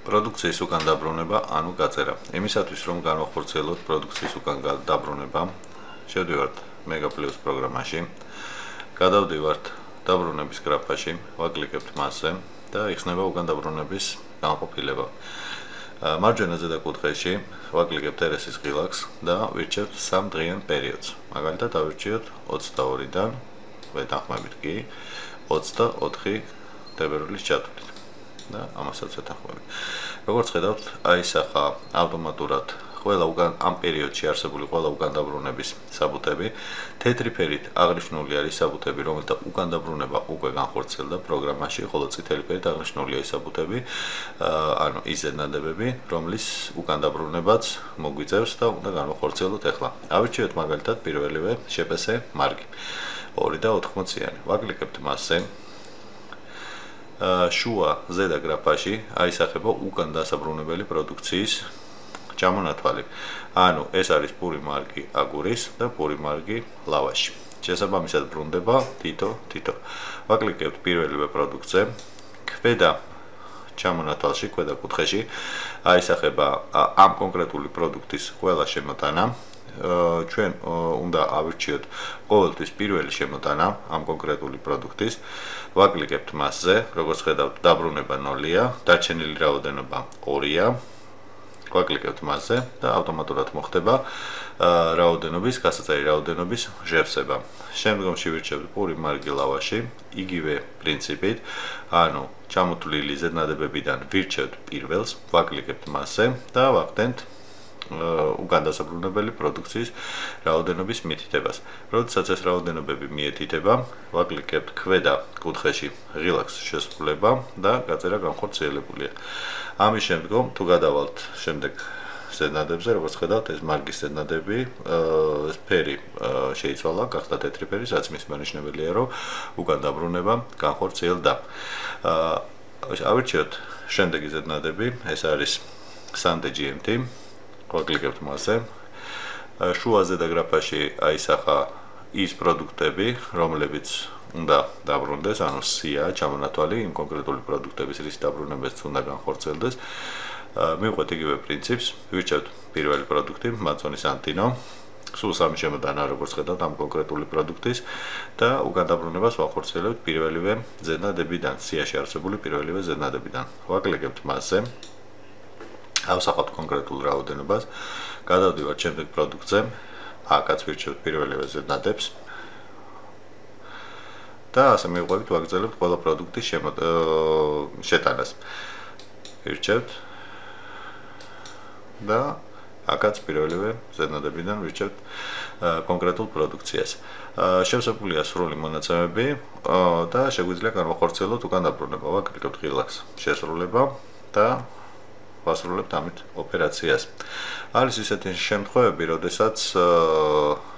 პროდუქციის უკან დაბრუნება ანუ გაწერა. იმისათვის რომ განვახორციელოთ პროდუქციის უკან დაბრუნება, შევდივართ Mega+ პროგრამაში, გადავდივართ დაბრუნების გრაფაში, ვაკლიკებთ მასზე და იხსნება უკან დაბრუნების განყოფილება. მარჯვენა ზედა კუთხეში ვაკლიკებთ RS-ის ღილაკს და ვირჩევთ 3 დღიან პერიოდს. მაგალითად ავირჩიოთ 22-დან, ვეთანხმებით კი 24 თებერვლის ჩათვლით და ამასაც ვეთანხმებით. როგორც ხედავთ, აისახა ავტომატურად ყველა უკან ამ პერიოდში არსებული ყველა უკან დაბრუნების საბუთები, თეთრი ფერით აღნიშნული არის საბუთები, რომელთა უკან დაბრუნება უკვე განხორციელდა პროგრამაში, ხოლო წითელი ფერით აღნიშნულია ის საბუთები, ანუ ის ზედნადებები, რომლის უკან დაბრუნებაც მოგვიწევს და უნდა განვახორციელოთ ახლა. ავირჩიოთ მაგალითად პირველივე შპს მარგი 2 და 80-იანი. ვაკლიკებთ მასზე. შუა ზედა გრაფაში აისახება უკან დასაბრუნებელი პროდუქციის ჩამონათვალი. ანუ ეს არის პური მარგი აგურის და პური მარგი ლავაში. შესაბამისად ბრუნდება თითო. ვაკლიკებთ პირველივე პროდუქტზე. ქვედა ჩამონათვალში, ქვედა კუთხეში აისახება ამ კონკრეტული პროდუქტის ყველა შემოტანა. ჩვენ უნდა ავირჩიოთ ყოველთვის პირველი შემოტანა ამ კონკრეტული პროდუქტის. ვაკლიკებთ მასზე, როგორც ხედავთ, დაბრუნება 0-ია, დარჩენილი რაოდენობა 2-ია. ვაკლიკებთ მასზე და ავტომატურად მოხდება რაოდენობის, გასაწევრი რაოდენობის ჟევსება. შემდგომში ვირჩევთ პური მარგი ლავაში, იგივე პრინციპით, ანუ ჩამოთვლილი ზედნადებებიდან ვირჩევთ პირველს, ვაკლიკებთ მასზე და ვახდენთ უკან დასაბრუნებელი პროდუქციის რაოდენობის მითითებას. როდესაც ეს რაოდენობები მიეთითება, ვაკლიკებთ ქვედა კუთხეში ღილაკს შესრულება და გაწერა განხორციელებულია. ამის შემდგომ თუ გადავალთ შემდეგ ზედნადებზე, როგორც ხედავთ, ეს მარგის ზედნადები, ეს ფერი შეიცვალა, გახდა თეთრი ფერი, რაც მის მანიშნებელია, რომ უკან დაბრუნება განხორციელდა. ავირჩიოთ შემდეგი ზედნადები, ეს არის Sunday GMT. ვაკლიკებთ მასზე. შუა ზედა გრაფაში აისახა ის პროდუქტები, რომლებიც უნდა დაბრუნდეს, ანუ C-ა ჩამონათვალი იმ კონკრეტული პროდუქტების რის დაბრუნებაც უნდა განხორციელდეს. მივყვეთ იგივე პრინციპს, ვირჩევთ პირველი პროდუქტი, მაწონის ანტინო. სულ 3 შემოტანა, როგორც ხედავთ, ამ კონკრეტული პროდუქტის და უკან დაბრუნებას ვახორციელებთ პირველივე ზედნადებიდან, C-აში არსებული პირველივე ზედნადებიდან. ვაკლიკებთ მასზე. ავსახავთ კონკრეტულ რაოდენობას, გადავდივართ შემდეგ პროდუქტზე, აქაც ვირჩევთ პირველივე ზედნადებს და ასე მივყვებით ვაგრძელებთ ყველა პროდუქტის შეტანას. ვირჩევთ და აქაც პირველივე ზედნადებიდან ვირჩევთ კონკრეტულ პროდუქციას. შევსებულია სრული მონაცემები და შეგვიძლია განვახორციელოთ უკან დაბრუნება. ვაკლიკებთ ღილაკს შესრულება და ვასრულებთ ამით ოპერაციას. არის ისეთი შემთხვევები, როდესაც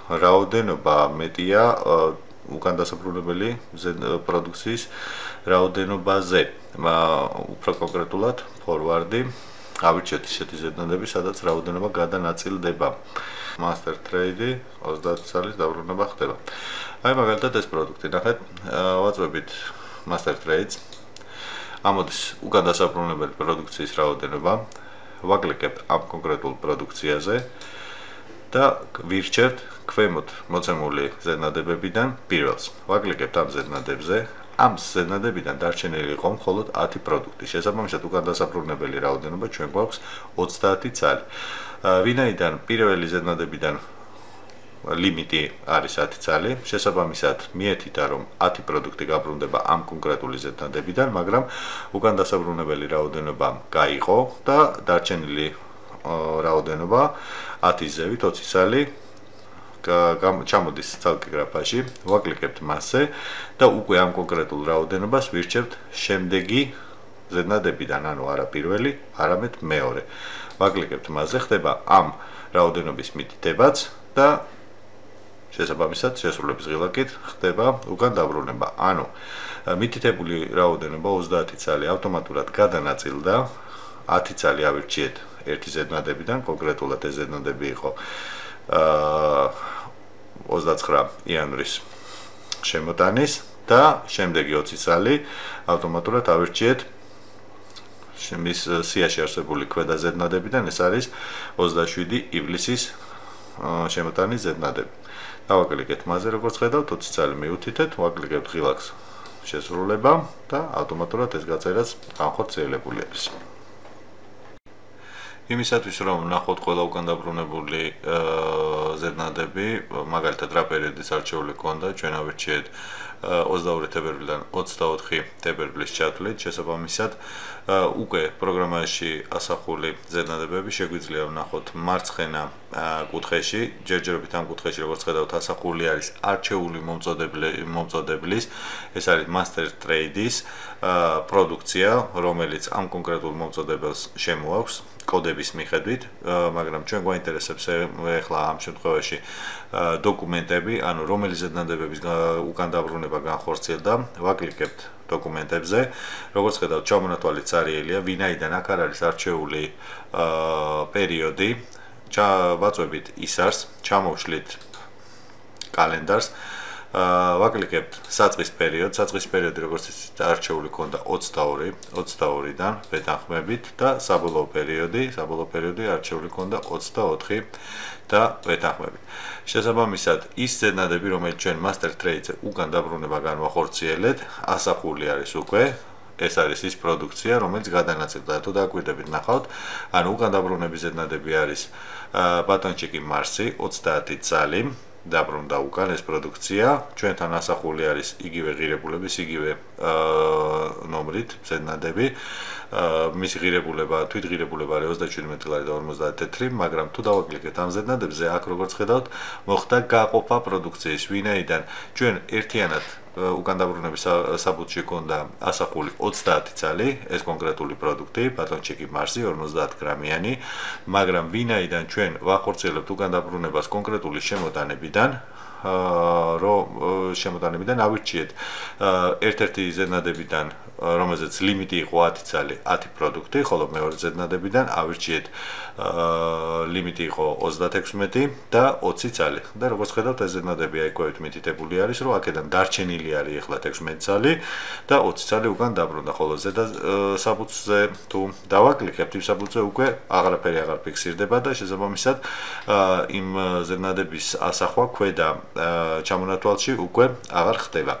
რაოდენობა მეტია უკან დასაბრუნებელი პროდუქციის რაოდენობაზე. უფრო კონკრეტულად ფორვარდი ავირჩიოთ ისეთი ზედნადები, სადაც რაოდენობა გადანაწილდება. Master Trade 30 წლის დაბრუნება ხდება. აი მაგალითად ეს პროდუქტი ნახეთ, ვაწვევით Master Trades. ამოდის უკან დასაბრუნებელი პროდუქციის რაოდენობა, ვაკლიკებთ ამ კონკრეტულ პროდუქციაზე და ვირჩევთ ქვემოთ მოცემული ზედნადებებიდან პირველს. ვაკლიკებთ ამ ზედნადებზე, ამ ზედნადებიდან დარჩენილი იყო მხოლოდ 10 პროდუქტი. შესაბამისად უკან დასაბრუნებელი რაოდენობა ჩვენ გვაქვს 30 წალი. ვინაიდან პირველი ზედნადებიდან ლიმიტი არის 10 წალი, შესაბამისად მიეთითა რომ 10 პროდუქტი გაბრუნდება ამ კონკრეტული ზედნადებიდან, მაგრამ უკან დასაბრუნებელი რაოდენობა გაიყო და დარჩენილი რაოდენობა 10-ის ზევით 20 წალი ჩამოდის ცალკე გრაფაში, ვაკლიკებთ მასზე და უკვე ამ კონკრეტულ რაოდენობას ვირჩევთ შემდეგი ზედნადებიდან, ანუ არა პირველი, არამედ მეორე. ვაკლიკებთ მასზე, ხდება ამ რაოდენობის მითითებაც და შესაბამისად შესრულების ღილაკით ხდება უკან დაბრუნება. ანუ მითითებული რაოდენობა 30 წალი ავტომატურად გადანაწილდა, 10 წალი ავირჩიეთ ერთი ზედნადებიდან, კონკრეტულად ეს ზედნადები იყო 29 იანვრის შემოტანის და შემდეგი 20 წალი ავტომატურად ავირჩიეთ მის სიაში არსებული ქვედა ზედნადებიდან ეს არის 27 ივლისის შემოტანის ზედნადები. დავაკლიკეთ მასზე, როგორც ხედავთ, 20 წელი მიუთითეთ, ვაკლიკებთ ღილაკს შესრულება და ავტომატურად ეს გაწერაც განხორციელებული არის. იმისათვის რომ ვნახოთ ყველა უკან დაბრუნებული ზედნადები, მაგალითად რა პერიოდის არჩეული გქონდა, ჩვენ ავირჩიეთ 22 თებერვლიდან 24 თებერვლის ჩათვლით, შესაბამისად უკვე პროგრამაში ასახული ზედნადებები შეგვიძლია ვნახოთ მარცხენა კუთხეში, ჯერჯერობით ამ კუთხეში როგორც ხედავთ ასახული არის არჩეული მომწოდებლის, ეს არის master trade-ის პროდუქცია, რომელიც ამ კონკრეტულ მომწოდებელს შემოაქვს კოდების მიხედვით, მაგრამ ჩვენ გვაინტერესებს ახლა ამ შემთხვევაში დოკუმენტები, ანუ რომელი ზედნადებების უკან დაბრუნება განხორციელდა, ვაკლიკებთ დოკუმენტებზე, როგორც ხედავთ, ჩამონათვალი წარიელია, ვინაიდან აქ არ არის არჩეული პერიოდი, ვაწვევით ისარს, ჩამოვშლით კალენდარს, ვაკლიკებთ საწყის პერიოდს, საწყის პერიოდი როგორც იცით არჩეული ქონდა 22-დან ვეთანხმებით და საბოლოო პერიოდი არჩეული ქონდა 24 და ვეთანხმებით. შესაბამისად, ის ზედნადები, რომელიც ჩვენ master trade-ზე უკან დაბრუნება განვახორციელეთ, ასახული არის უკვე. ეს არის ის პროდუქცია, რომელიც გადანაწილდა. თუ დააკვირდებით, ნახავთ, ანუ უკან დაბრუნების ზედნადები არის ბატონჩიკი მარსი 30 წალი. დაბრუნდა უკან ეს პროდუქცია, ჩვენთან ასახული არის იგივე ღირებულების, იგივე ნომრით ზედნადები. მისი ღირებულება, თვითღირებულება არის 37 ლარი და 50 თეთრი, მაგრამ თუ დავაკლიკეთ ამ ზედნადებზე, აქ როგორც ხედავთ, მოხდა გაყოფა პროდუქციის, ვინაიდან ჩვენ ერთიანად უკან დაბრუნების საბუთში ქონდა ასახული 30 წალი, ეს კონკრეტული პროდუქტი, ბატონჩიკი მარსი 50 გრამიანი, მაგრამ ვინაიდან ჩვენ ვახორციელებთ უკან დაბრუნებას კონკრეტული შემოტანებიდან, შემოტანებიდან ავირჩიეთ ერთ-ერთი ზედნადებიდან, რომელზეც ლიმიტი იყო 10 წალი, 10 პროდუქტი, ხოლო მეორე ზედნადებიდან ავირჩიეთ ლიმიტი იყო 36 და 20 წალი. და როგორც ხედავთ, ეს ზედნადები აიქვევით მითითებული არის, რომ აქედან დარჩენილი არის ახლა 16 წალი და 20 წალი უკან დაბრუნდა, ხოლო ზედა საბუთზე თუ დავაკლიკებთ, იმ საბუთზე უკვე აღარაფერი აღარ ფიქსირდება და შესაბამისად იმ ზედნადების ასახვა ქვედა ჩამონათვალში უკვე აღარ ხდება.